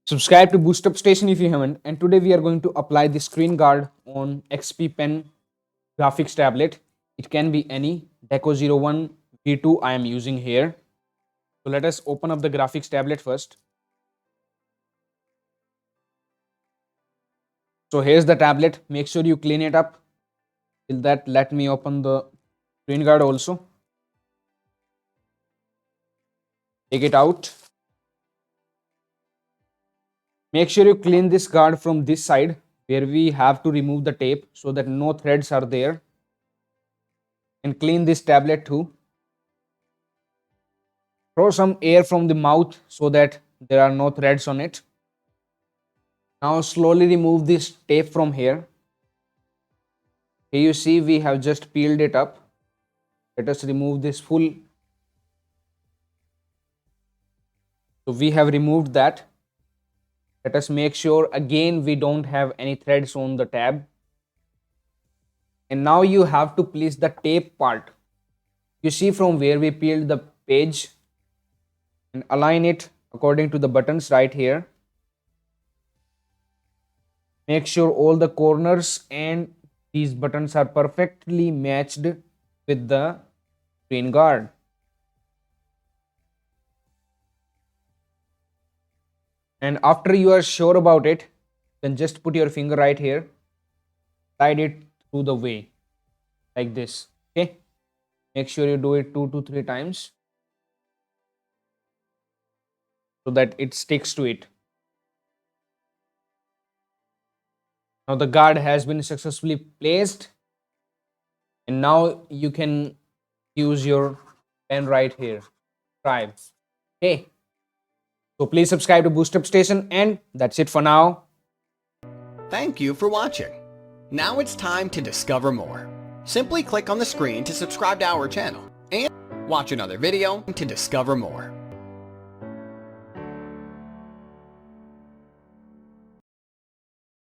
Subscribe to BoostUpStation if you haven't. And today we are going to apply the screen guard on XP Pen graphics tablet. It can be any Deco 01 V2 I am using here. So let us open up the graphics tablet first. So here's the tablet. Make sure you clean it up. Till that, let me open the screen guard also. Take it out. Make sure you clean this guard from this side where we have to remove the tape so that no threads are there. And clean this tablet too. Throw some air from the mouth so that there are no threads on it. Now slowly remove this tape from here. Here you see we have just peeled it up. Let us remove this full. So we have removed that. Let us make sure again we don't have any threads on the tab. And now you have to place the tape part. You see from where we peeled the page and align it according to the buttons right here. Make sure all the corners and these buttons are perfectly matched with the screen guard. And after you are sure about it, then just put your finger right here, slide it through the way like this. Okay, make sure you do it 2 to 3 times so that it sticks to it. Now the guard has been successfully placed, and now you can use your pen right here. Try. Okay. So please subscribe to BoostUpStation, and that's it for now. Thank you for watching. Now it's time to discover more. Simply click on the screen to subscribe to our channel and watch another video to discover more.